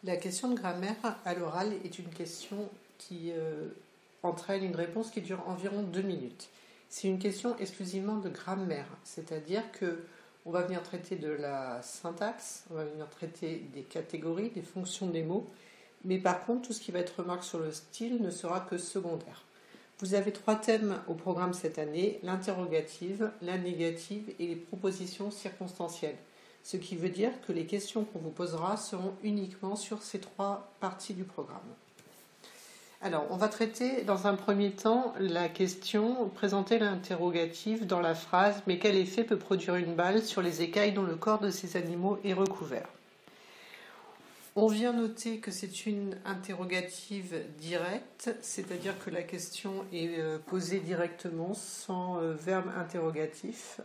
La question de grammaire à l'oral est une question qui entraîne une réponse qui dure environ 2 minutes. C'est une question exclusivement de grammaire, c'est-à-dire que on va venir traiter de la syntaxe, on va venir traiter des catégories, des fonctions des mots, mais par contre tout ce qui va être remarqué sur le style ne sera que secondaire. Vous avez 3 thèmes au programme cette année, l'interrogative, la négative et les propositions circonstancielles. Ce qui veut dire que les questions qu'on vous posera seront uniquement sur ces 3 parties du programme. Alors, on va traiter dans un premier temps la question, présenter l'interrogative dans la phrase « Mais quel effet peut produire une balle sur les écailles dont le corps de ces animaux est recouvert ?» On vient noter que c'est une interrogative directe, c'est-à-dire que la question est posée directement sans verbe interrogatif,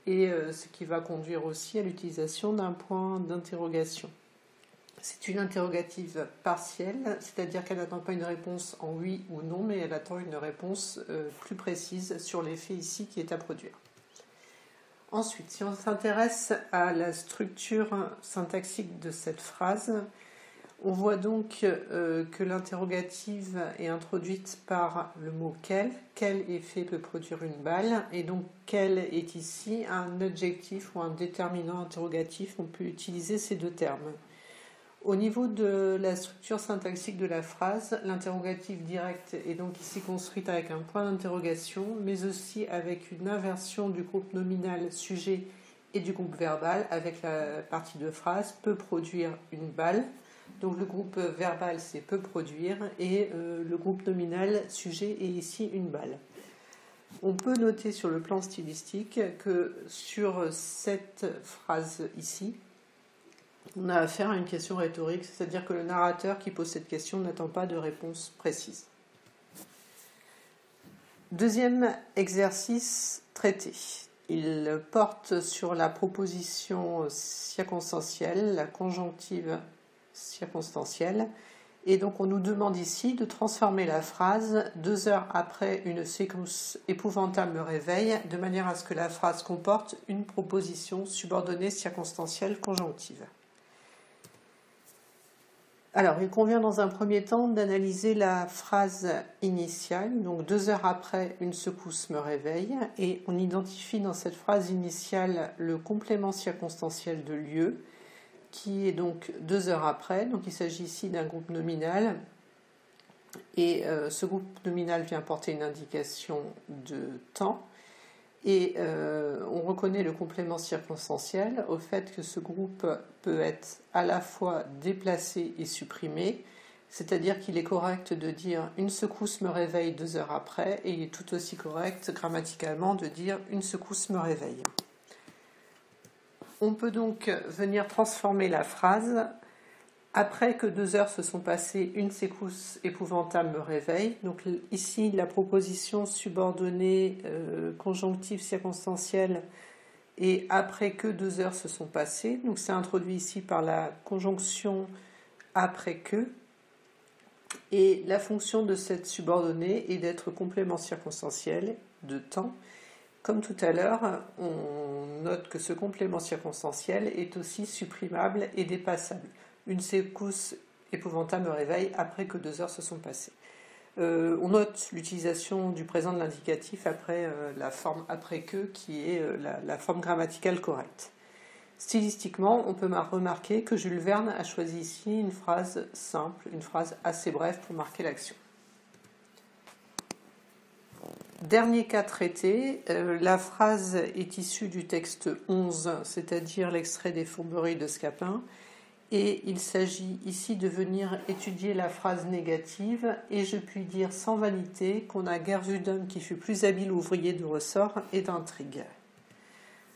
et ce qui va conduire aussi à l'utilisation d'un point d'interrogation. C'est une interrogative partielle, c'est-à-dire qu'elle n'attend pas une réponse en oui ou non, mais elle attend une réponse plus précise sur l'effet ici qui est à produire. Ensuite, si on s'intéresse à la structure syntaxique de cette phrase, on voit donc que l'interrogative est introduite par le mot « quel effet peut produire une balle ?» et donc « quel » est ici un adjectif ou un déterminant interrogatif, on peut utiliser ces 2 termes. Au niveau de la structure syntaxique de la phrase, l'interrogative directe est donc ici construite avec un point d'interrogation, mais aussi avec une inversion du groupe nominal sujet et du groupe verbal, avec la partie de phrase « peut produire une balle ». Donc le groupe verbal c'est peut produire et le groupe nominal sujet est ici une balle. On peut noter sur le plan stylistique que sur cette phrase ici, on a affaire à une question rhétorique, c'est-à-dire que le narrateur qui pose cette question n'attend pas de réponse précise. Deuxième exercice traité. Il porte sur la proposition circonstancielle, la conjonctive circonstancielle, et donc on nous demande ici de transformer la phrase « 2 heures après une secousse épouvantable me réveille » de manière à ce que la phrase comporte une proposition subordonnée circonstancielle conjonctive. Alors, il convient dans un premier temps d'analyser la phrase initiale, donc 2 heures après une secousse me réveille, et on identifie dans cette phrase initiale le complément circonstanciel de lieu, qui est donc 2 heures après, donc il s'agit ici d'un groupe nominal, et ce groupe nominal vient porter une indication de temps, et on reconnaît le complément circonstanciel au fait que ce groupe peut être à la fois déplacé et supprimé, c'est-à-dire qu'il est correct de dire une secousse me réveille 2 heures après, et il est tout aussi correct grammaticalement de dire une secousse me réveille. On peut donc venir transformer la phrase « Après que 2 heures se sont passées, une secousse épouvantable me réveille ». Donc ici, la proposition subordonnée conjonctive circonstancielle est « après que 2 heures se sont passées ». Donc c'est introduit ici par la conjonction « après que ». Et la fonction de cette subordonnée est d'être complément circonstanciel de temps. Comme tout à l'heure, on note que ce complément circonstanciel est aussi supprimable et dépassable. Une secousse épouvantable me réveille après que 2 heures se sont passées. On note l'utilisation du présent de l'indicatif après la forme après que, qui est la forme grammaticale correcte. Stylistiquement, on peut remarquer que Jules Verne a choisi ici une phrase simple, une phrase assez brève pour marquer l'action. Dernier cas traité, la phrase est issue du texte 11, c'est-à-dire l'extrait des Fourberies de Scapin, et il s'agit ici de venir étudier la phrase négative « Et je puis dire sans vanité qu'on n'a guère vu d'homme qui fut plus habile ouvrier de ressort et d'intrigue ».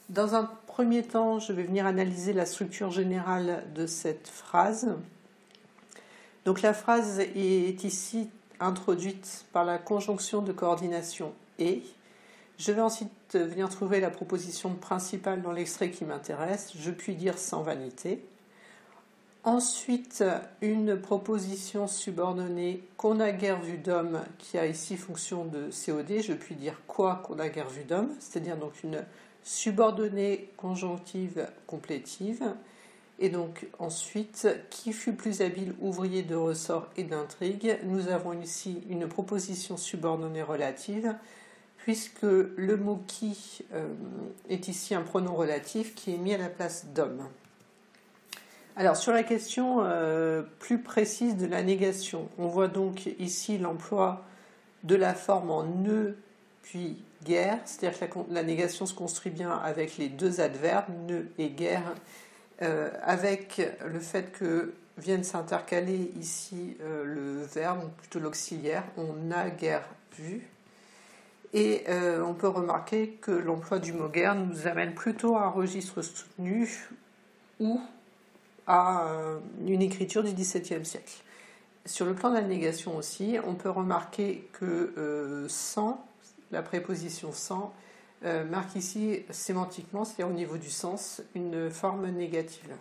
Dans un premier temps, je vais venir analyser la structure générale de cette phrase. Donc la phrase est ici introduite par la conjonction de coordination « et ». Je vais ensuite venir trouver la proposition principale dans l'extrait qui m'intéresse, « je puis dire sans vanité ». Ensuite, une proposition subordonnée « qu'on n'a guère vu d'homme » qui a ici fonction de COD, je puis dire quoi qu'on n'a guère vu d'homme, c'est-à-dire donc une subordonnée conjonctive complétive. Et donc ensuite, qui fut plus habile ouvrier de ressort et d'intrigue? Nous avons ici une proposition subordonnée relative, puisque le mot qui est ici un pronom relatif qui est mis à la place d'homme. Alors sur la question plus précise de la négation, on voit donc ici l'emploi de la forme en ne puis guère, c'est-à-dire que la négation se construit bien avec les deux adverbes, ne et guère, avec le fait que vienne s'intercaler ici le verbe, ou plutôt l'auxiliaire, on n'a guère vu. Et on peut remarquer que l'emploi du mot guère nous amène plutôt à un registre soutenu ou à une écriture du XVIIe siècle. Sur le plan de la négation aussi, on peut remarquer que sans, la préposition sans, marque ici sémantiquement, c'est-à-dire au niveau du sens, une forme négative.